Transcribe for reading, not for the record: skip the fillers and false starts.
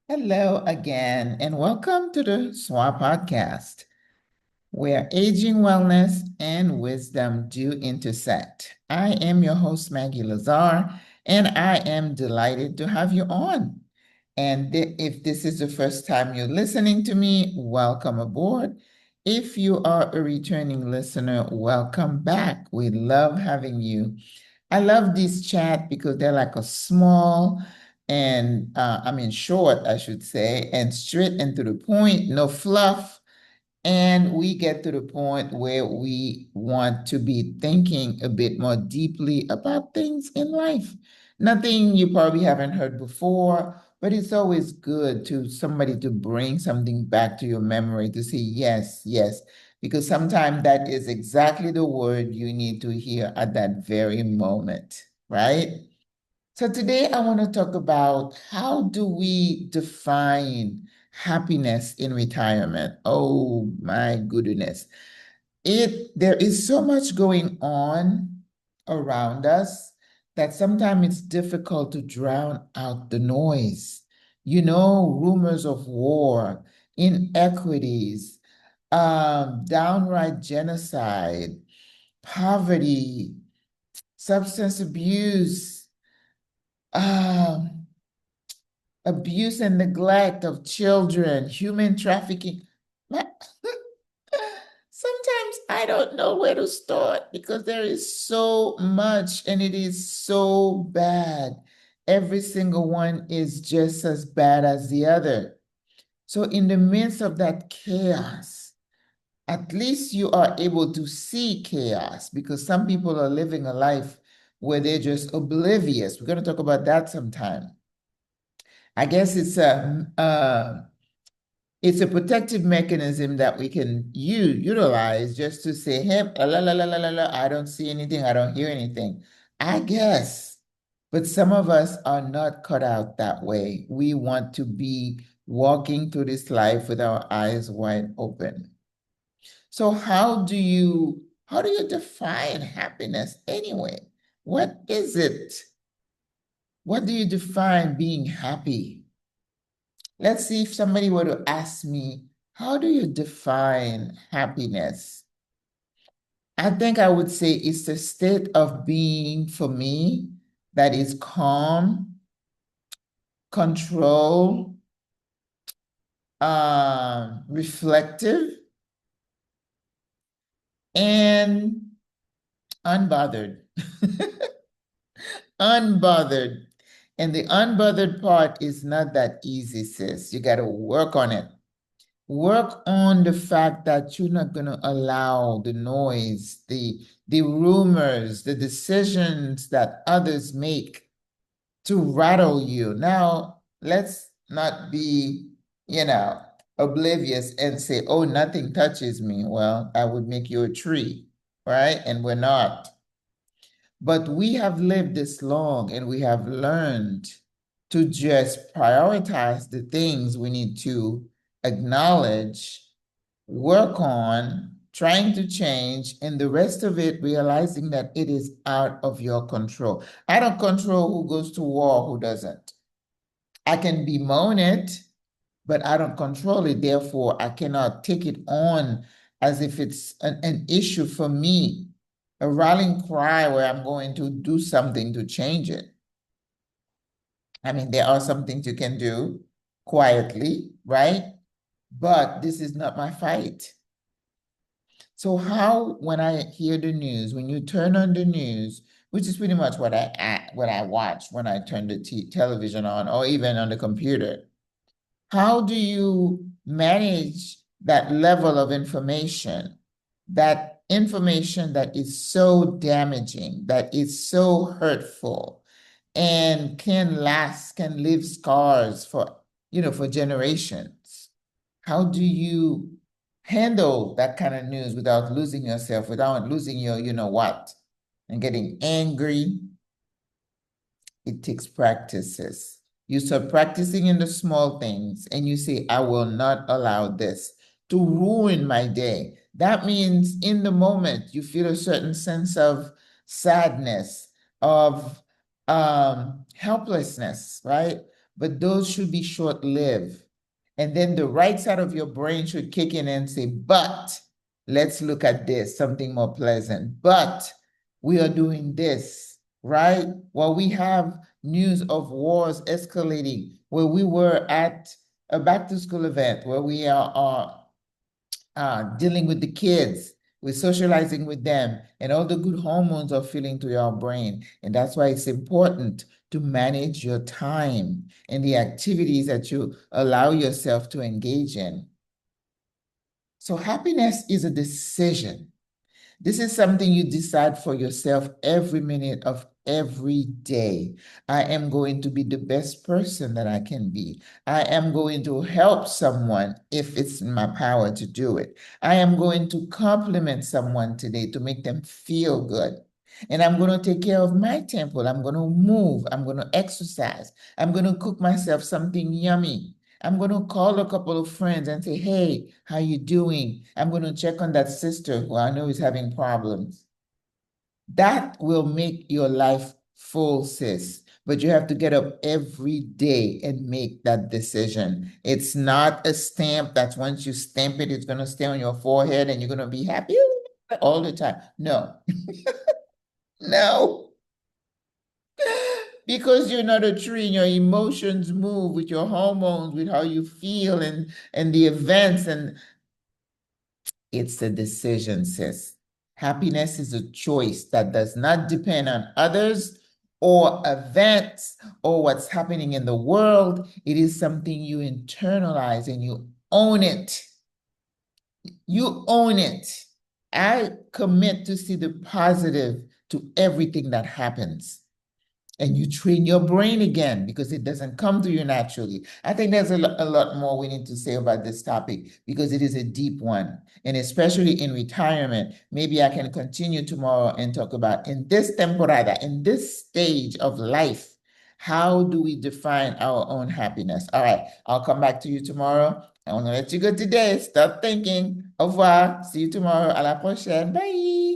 Hello again, and welcome to the SWRA Podcast, where aging wellness and wisdom do intersect. I am your host, Maggie Lazar, and I am delighted to have you on. And if this is the first time you're listening to me, welcome aboard. If you are a returning listener, welcome back. We love having you. I love this chat because they're like a small and short, I should say, and straight and to the point, no fluff. And we get to the point where we want to be thinking a bit more deeply about things in life. Nothing you probably haven't heard before, but it's always good to somebody to bring something back to your memory to say, yes, yes, because sometimes that is exactly the word you need to hear at that very moment, right? So today I want to talk about how do we define happiness in retirement? Oh my goodness. There is so much going on around us that sometimes it's difficult to drown out the noise. Rumors of war, inequities, downright genocide, poverty, substance abuse, um, abuse and neglect of children, human trafficking. Ma- Sometimes I don't know where to start because there is so much and it is so bad. Every single one is just as bad as the other. So, in the midst of that chaos, at least you are able to see chaos because some people are living a life where they're just oblivious. We're going to talk about that sometime. I guess it's a protective mechanism that we can utilize just to say, hey, la, la, la, la, la, la, I don't see anything, I don't hear anything. I guess. But some of us are not cut out that way. We want to be walking through this life with our eyes wide open. So how do you define happiness anyway? What is it? What do you define being happy? Let's see if somebody were to ask me, how do you define happiness? I think I would say it's the state of being for me that is calm, control, reflective, and unbothered. Unbothered. And the unbothered part is not that easy, sis. You got to work on it. Work on the fact that you're not going to allow the noise, the rumors, the decisions that others make to rattle you. Now, let's not be, you know, oblivious and say, oh, nothing touches me. Well, I would make you a tree, right? And we're not. But we have lived this long and we have learned to just prioritize the things we need to acknowledge, work on, trying to change, and the rest of it realizing that it is out of your control. I don't control who goes to war, who doesn't. I can bemoan it, but I don't control it. Therefore, I cannot take it on as if it's an issue for me, a rallying cry where I'm going to do something to change it. I mean, there are some things you can do quietly, right? But this is not my fight. So how, when I hear the news, when you turn on the news, which is pretty much what I watch when I turn the television on or even on the computer, how do you manage that level of information, that information that is so damaging, that is so hurtful, and can last, can leave scars for generations? How do you handle that kind of news without losing yourself, without losing your you know what, and getting angry? It takes practices. You start practicing in the small things and you say, I will not allow this to ruin my day. That means in the moment you feel a certain sense of sadness, of helplessness, right? but those should be short-lived. And then the right side of your brain should kick in and say, but let's look at this, something more pleasant. But we are doing this, right? Well, we have news of wars escalating, where we were at a back-to-school event where we are dealing with the kids, we're socializing with them, and all the good hormones are feeling to your brain. And that's why it's important to manage your time and the activities that you allow yourself to engage in. So happiness is a decision. This is something you decide for yourself every minute of every day. I am going to be the best person that I can be. I am going to help someone if it's in my power to do it. I am going to compliment someone today to make them feel good. And I'm going to take care of my temple. I'm going to move. I'm going to exercise. I'm going to cook myself something yummy. I'm going to call a couple of friends and say, hey, how you doing? I'm going to check on that sister who I know is having problems. That will make your life full, sis. But you have to get up every day and make that decision. It's not a stamp that once you stamp it, it's going to stay on your forehead and you're going to be happy all the time. No, no. Because you're not a tree and your emotions move with your hormones, with how you feel and the events, and it's a decision, sis. Happiness is a choice that does not depend on others or events or what's happening in the world. It is something you internalize and you own it. You own it. I commit to see the positive to everything that happens. And you train your brain again because it doesn't come to you naturally. I think there's a lot more we need to say about this topic because it is a deep one. And especially in retirement, maybe I can continue tomorrow and talk about in this temporada, in this stage of life, how do we define our own happiness? All right, I'll come back to you tomorrow. I want to let you go today. Stop thinking. Au revoir. See you tomorrow. À la prochaine. Bye.